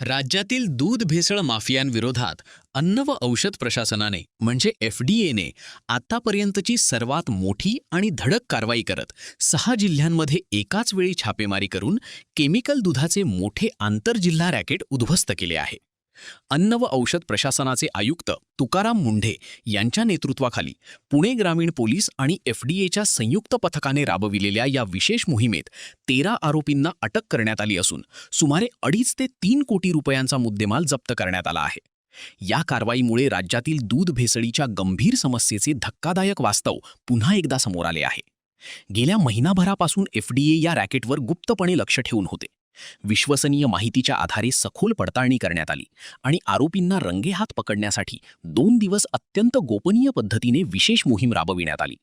राज्यातील दूध भेसळ माफियांविरोधात अन्न व औषध प्रशासनाने म्हणजे FDAने आतापर्यंतची सर्वात मोठी आणि धडक कारवाई करत 6 जिल्ह्यांमध्ये एकाच वेळी छापेमारी करून केमिकल दुधाचे मोठे आंतरजिल्हा रॅकेट उद्ध्वस्त केले आहे. अन्न व औषध प्रशासनाचे आयुक्त तुकाराम मुंढे यांच्या नेतृत्वाखाली पुणे ग्रामीण पोलीस आणि FDAच्या संयुक्त पथकाने राबविलेल्या या विशेष मोहिमेत 13 आरोपींना अटक करण्यात आली असून सुमारे 2.5 ते 3 कोटी रुपयांचा मुद्देमाल जप्त करण्यात आला आहे. या कारवाईमुळे राज्यातील दूध भेसळीच्या गंभीर समस्येचे धक्कादायक वास्तव पुन्हा एकदा समोर आले आहे. गेल्या महिनाभरापासून FDA या रॅकेटवर गुप्तपणे लक्ष ठेवून होते. विश्वसनीय माहितीच्या आधारे सखोल पडताळणी करण्यात आली आणि आरोपींना रंगेहात पकडण्यासाठी 2 दिवस अत्यंत गोपनीय पद्धतीने विशेष मोहीम राबविण्यात आली.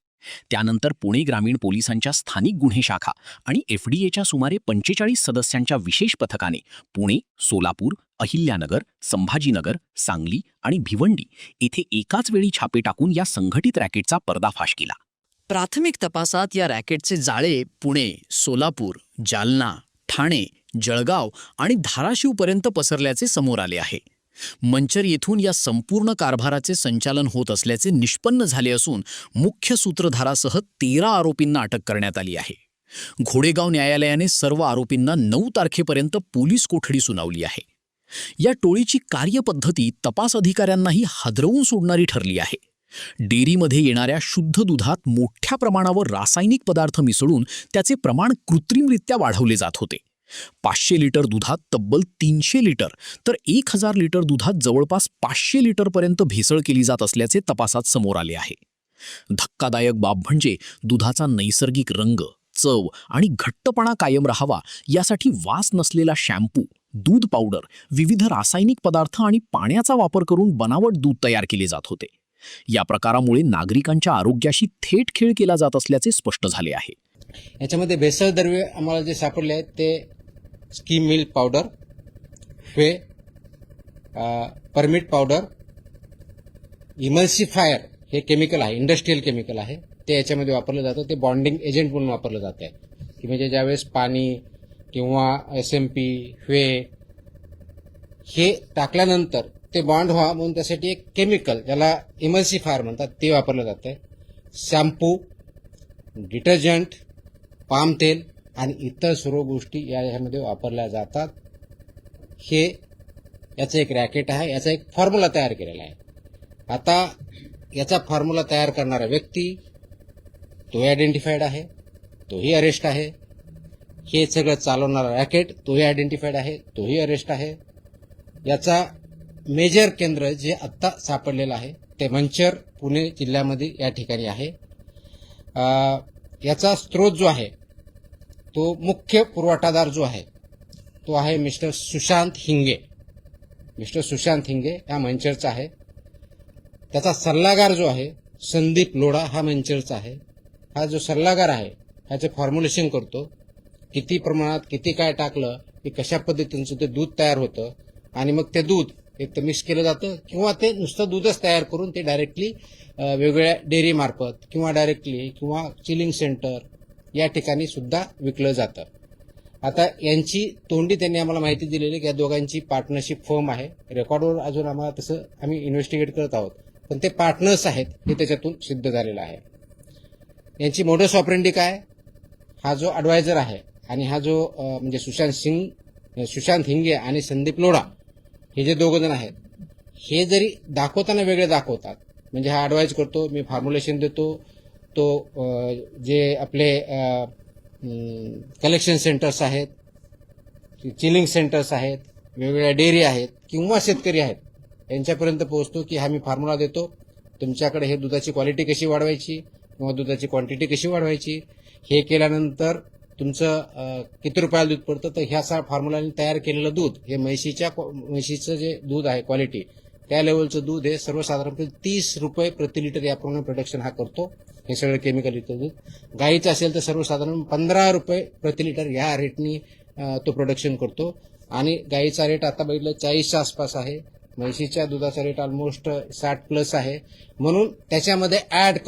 त्यानंतर पुणे ग्रामीण पोलिसांच्या स्थानिक गुन्हे शाखा आणि FDAच्या सुमारे 45 सदस्यांच्या विशेष पथकाने पुणे, सोलापूर, अहिल्यानगर, संभाजीनगर, सांगली आणि भिवंडी येथे एकाच वेळी छापे टाकून या संघटित रॅकेटचा पर्दाफाश केला. प्राथमिक तपासात या रॅकेटचे जाळे पुणे, सोलापूर, जालना, ठाणे, जळगाव आणि धाराशिवपर्यंत पसरल्याचे समोर आले आहे. मंचर येथून या संपूर्ण कारभाराचे संचालन होत असल्याचे निष्पन्न झाले असून मुख्य सूत्रधारासह 13 आरोपींना अटक करण्यात आली आहे. घोडेगाव न्यायालयाने सर्व आरोपींना 9 तारखेपर्यंत पोलीस कोठडी सुनावली आहे. या टोळीची कार्यपद्धती तपास अधिकाऱ्यांनाही हादरवून सोडणारी ठरली आहे. डेअरीमध्ये येणाऱ्या शुद्ध दुधात मोठ्या प्रमाणावर रासायनिक पदार्थ मिसळून त्याचे प्रमाण कृत्रिमरित्या वाढवले जात होते. 500 लिटर दुधात तब्बल 300 लिटर तर 1000 लिटर दुधात जवळपास 500 लिटरपर्यंत भेसळ केली जात असल्याचे तपासात समोर आले आहे. धक्कादायक बाब म्हणजे दुधाचा नैसर्गिक रंग, चव आणि घट्टपणा कायम राहावा यासाठी वास नसलेला शॅम्पू, दूध पावडर, विविध रासायनिक पदार्थ आणि पाण्याचा वापर करून बनावट दूध तयार केले जात होते. या प्रकारामुळे नागरिकांच्या आरोग्याशी थेट खेळ केला जात असल्याचे स्पष्ट झाले आहे. याच्यामध्ये भेसळ द्रव्य आम्हाला जे सापडले आहेत ते स्कीम मिल्क पावडर, वे, परमिट पावडर, इमल्सिफायर हे केमिकल आहे, इंडस्ट्रियल केमिकल आहे, ते याच्यामध्ये वापरलं जातं. ते बॉन्डिंग एजंट म्हणून वापरलं जात आहे की म्हणजे ज्यावेळेस पाणी किंवा SMP, वे हे टाकल्यानंतर ते बॉन्ड व्हावं म्हणून त्यासाठी एक केमिकल ज्याला इमल्सिफायर म्हणतात ते वापरलं जातं आहे. शॅम्पू, डिटर्जंट, पाम तेल आणि इतर सर्व गोष्टी यामध्ये वापरल्या जातात. हे याचं एक रॅकेट आहे, याचा एक फॉर्म्युला तयार केलेला आहे. आता याचा फॉर्म्युला तयार करणारा व्यक्ती तोही आयडेंटिफाईड आहे, तोही अरेस्ट आहे. हे सगळं चालवणारा रॅकेट तोही आयडेंटिफाईड आहे, तोही अरेस्ट आहे. याचा मेजर केंद्र जे आत्ता सापडलेलं आहे ते मंचर, पुणे जिल्ह्यामध्ये या ठिकाणी आहे. याचा स्रोत जो आहे तो मुख्य पुरवठादार जो आहे तो आहे मिस्टर सुशांत हिंगे. मिस्टर सुशांत हिंगे हा मंचरचा आहे. त्याचा सल्लागार जो आहे संदीप लोढा हा मंचरचा आहे. हा जो सल्लागार आहे ह्याचे फॉर्म्युलेशन करतो, किती प्रमाणात किती काय टाकलं की कशा पद्धतीचं ते दूध तयार होतं आणि मग ते दूध एक तर मिक्स केलं जातं किंवा ते नुसतं दूधच तयार करून ते डायरेक्टली वेगवेगळ्या डेअरी मार्फत किंवा डायरेक्टली किंवा चिलिंग सेंटर या ठिकाणी सुद्धा विकलं जातं. आता यांची तोंडी त्यांनी आम्हाला माहिती दिलेली की या दोघांची पार्टनरशिप फर्म आहे. रेकॉर्डवर अजून आम्हाला तसं आम्ही इन्व्हेस्टिगेट करत आहोत, पण ते पार्टनर्स आहेत हे त्याच्यातून सिद्ध झालेलं आहे. यांची मोडस ऑपरेंडी काय, हा जो ॲडवायझर आहे आणि हा जो म्हणजे सुशांत हिंगे आणि संदीप लोढा हे जे दोघं जण आहेत हे जरी दाखवताना वेगळे दाखवतात. म्हणजे हा ॲडवाईज करतो, मी फॉर्म्युलेशन देतो, तो जे आपले कलेक्शन सेंटर्स आहेत, चिलिंग सेंटर्स आहेत, वेगवेगळ्या डेअरी आहेत किंवा शेतकरी आहेत यांच्यापर्यंत पोहोचतो की हा मी फॉर्म्युला देतो, तुमच्याकडे हे दुधाची क्वालिटी कशी वाढवायची किंवा दुधाची क्वांटिटी कशी वाढवायची, हे केल्यानंतर तुमचं किती रुपयाला दूध पडतं. तर ह्या फॉर्म्युलाने तयार केलेलं दूध हे म्हशीचं जे दूध आहे क्वालिटी त्या लेवलचं दूध हे सर्वसाधारणपणे 30 रुपये प्रति लिटर याप्रमाणे प्रोडक्शन हा करतो. हे सगळं केमिकल युक्त दूध. गाईचं असेल तर सर्वसाधारण 15 रुपये प्रति लिटर ह्या रेटनी तो प्रोडक्शन करतो. आणि गाईचा रेट आता बघितलं 40च्या आसपास आहे. म्हशीच्या दुधाचा रेट ऑलमोस्ट 60+ आहे. म्हणून त्याच्यामध्ये ऍड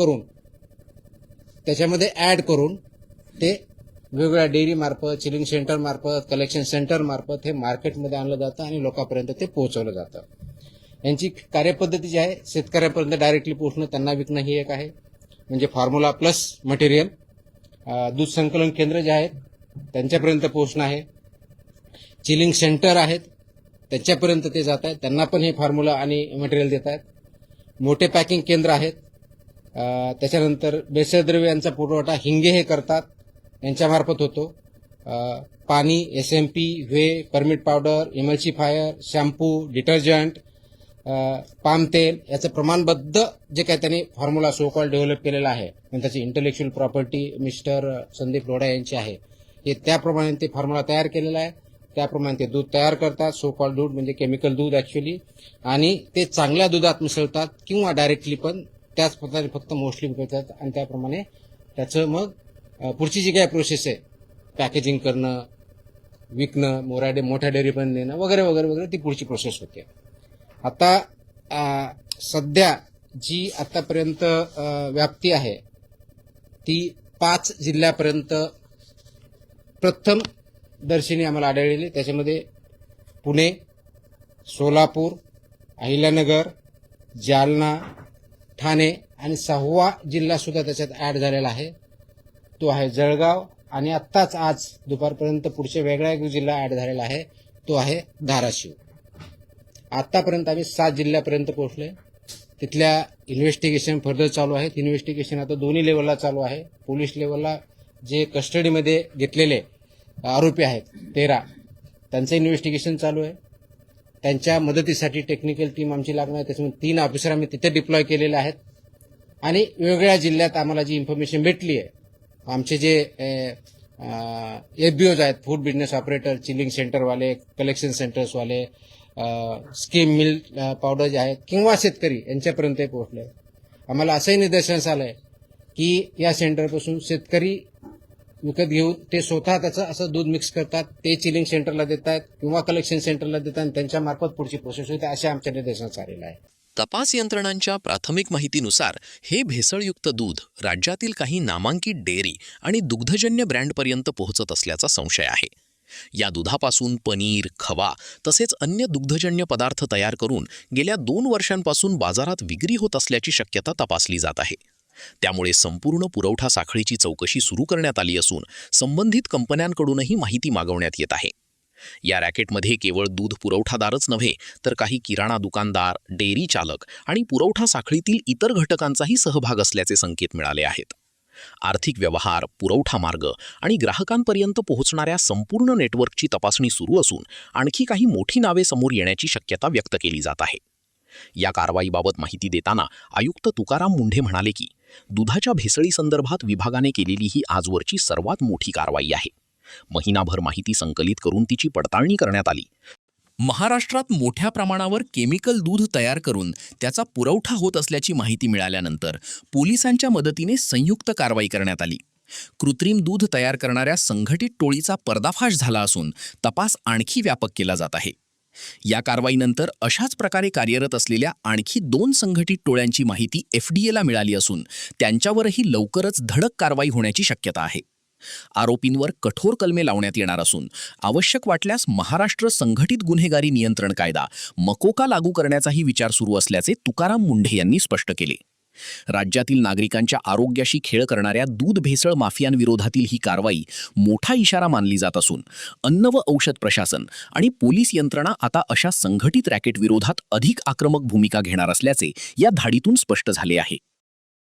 करून ते वेगवेगळ्या डेअरी मार्फत, चिलिंग सेंटर मार्फत, कलेक्शन सेंटर मार्फत हे मार्केटमध्ये आणलं जातं आणि लोकांपर्यंत ते पोहोचवलं जातं. यांची कार्यपद्धती जी आहे, शेतकऱ्यापर्यंत डायरेक्टली पोहोचणं, त्यांना विकणं ही एक आहे. म्हणजे फॉर्म्युला प्लस मटेरियल. दूध संकलन केंद्र जे आहेत त्यांच्यापर्यंत पोहोचणं आहे. चिलिंग सेंटर आहेत त्याच्यापर्यंत ते जात आहेत, त्यांना पण हे फॉर्म्युला आणि मटेरियल देत आहेत. मोठे पॅकिंग केंद्र आहेत. त्याच्यानंतर भेसळद्रव्य यांचा पुरवठा हिंगे हे करतात, यांच्यामार्फत होतो. पाणी, SMP, whey, permit powder, emulsifier, shampoo, detergent, palm तेल याचं प्रमाणबद्ध जे काही त्यांनी फॉर्म्युला सो कॉल डेव्हलप केलेला आहे, पण त्याची intellectual property mister Sandeep Lodha यांची आहे. हे त्याप्रमाणे ते फॉर्म्युला तयार केलेला आहे, त्याप्रमाणे ते दूध तयार करतात. सो कॉल दूध म्हणजे केमिकल दूध ॲक्च्युली, आणि ते चांगल्या दुधात मिसळतात किंवा डायरेक्टली पण त्याच प्रकारे फक्त मोस्टली विकतात आणि त्याप्रमाणे त्याचं मग पुढची जी काही प्रोसेस आहे, पॅकेजिंग करणं, विकणं, मोठ्या डेअरीपर्यंत नेणं वगैरे वगैरे वगैरे, ती पुढची प्रोसेस होते. आता सध्या जी आतापर्यंत व्याप्ती आहे ती 5 जिल्ह्यापर्यंत प्रथम दर्शनी आम्हाला आढळलेली. त्याच्यामध्ये पुणे, सोलापूर, अहिल्यानगर, जालना, ठाणे आणि 6वा जिल्हासुद्धा त्याच्यात ॲड झालेला आहे, तो आहे जळगाव. आणि आत्ताच आज दुपारपर्यंत पुढचे वेगळा एक जिल्हा ॲड झालेला आहे, तो आहे धाराशिव. आत्तापर्यंत आम्ही 7 जिल्ह्यापर्यंत पोहोचलोय. तिथल्या इन्व्हेस्टिगेशन फर्दर चालू आहेत. इन्व्हेस्टिगेशन आता दोन्ही लेवलला चालू आहे. पोलीस लेवलला जे कस्टडीमध्ये घेतलेले आरोपी आहेत 13, त्यांचं इन्व्हेस्टिगेशन चालू आहे. त्यांच्या मदतीसाठी टेक्निकल टीम आमची लागणार आहे. त्याच्यामुळे 3 ऑफिसर आम्ही तिथे डिप्लॉय केलेले आहेत. आणि वेगवेगळ्या जिल्ह्यात आम्हाला जी इन्फॉर्मेशन भेटली आहे, आमचे जे FBOs आहेत, फूड बिझनेस ऑपरेटर, चिलिंग सेंटरवाले, कलेक्शन सेंटर्सवाले, स्कीम मिल्क पावडर जे आहेत किंवा शेतकरी यांच्यापर्यंत पोहोचले. आम्हाला असंही निदर्शनास आलं आहे की या सेंटरपासून शेतकरी विकत घेऊन ते स्वतः त्याचं असं दूध मिक्स करतात, ते चिलिंग सेंटरला देत आहेत किंवा कलेक्शन सेंटरला देतात आणि त्यांच्यामार्फत पुढची प्रोसेस होते, अशा आमच्या निदर्शनास आलेलं आहे. तपास यंत्रणांच्या प्राथमिक माहितीनुसार हे भेसळयुक्त दूध राज्यातील काही नामांकित डेअरी आणि दुग्धजन्य ब्रँडपर्यंत पोहोचत असल्याचा संशय आहे. या दुधापासून पनीर, खवा तसेच अन्य दुग्धजन्य पदार्थ तयार करून गेल्या 2 वर्षांपासून बाजारात विक्री होत असल्याची शक्यता तपासली जात आहे. त्यामुळे संपूर्ण पुरवठा साखळीची चौकशी सुरू करण्यात आली असून संबंधित कंपन्यांकडूनही माहिती मागवण्यात येत आहे. या रॅकेटमध्ये केवळ दूध पुरवठादारच नव्हे तर काही किराणा दुकानदार, डेअरी चालक आणि पुरवठा साखळीतील इतर घटकांचाही सहभाग असल्याचे संकेत मिळाले आहेत. आर्थिक व्यवहार, पुरवठा मार्ग आणि ग्राहकांपर्यंत पोहोचणाऱ्या संपूर्ण नेटवर्कची तपासणी सुरू असून आणखी काही मोठी नावे समोर येण्याची शक्यता व्यक्त केली जात आहे. या कारवाईबाबत माहिती देताना आयुक्त तुकाराम मुंढे म्हणाले की दुधाच्या भेसळीसंदर्भात विभागाने केलेली ही आजवरची सर्वात मोठी कारवाई आहे. महिनाभर माहिती संकलित करून तिची पडताळणी करण्यात आली. महाराष्ट्रात मोठ्या प्रमाणावर केमिकल दूध तयार करून त्याचा पुरवठा होत असल्याची माहिती मिळाल्यानंतर पोलिसांच्या मदतीने संयुक्त कारवाई करण्यात आली. कृत्रिम दूध तयार करणाऱ्या संघटित टोळीचा पर्दाफाश झाला असून तपास आणखी व्यापक केला जात आहे. या कारवाईनंतर अशाच प्रकारे कार्यरत असलेल्या आणखी 2 संघटित टोळ्यांची माहिती FDAला मिळाली असून त्यांच्यावरही लवकरच धडक कारवाई होण्याची शक्यता आहे. आरोपींवर कठोर कलमे लावण्यात येणार असून आवश्यक वाटल्यास महाराष्ट्र संघटित गुन्हेगारी नियंत्रण कायदा मकोका लागू करण्याचाही विचार सुरू असल्याचे तुकाराम मुंढे यांनी स्पष्ट केले. राज्यातील नागरिकांच्या आरोग्याशी खेळ करणाऱ्या दूध भेसळ माफियांविरोधातील ही कारवाई मोठा इशारा मानली जात असून अन्न व औषध प्रशासन आणि पोलीस यंत्रणा आता अशा संघटित रॅकेट विरोधात अधिक आक्रमक भूमिका घेणार असल्याचे या धाडीतून स्पष्ट झाले आहे.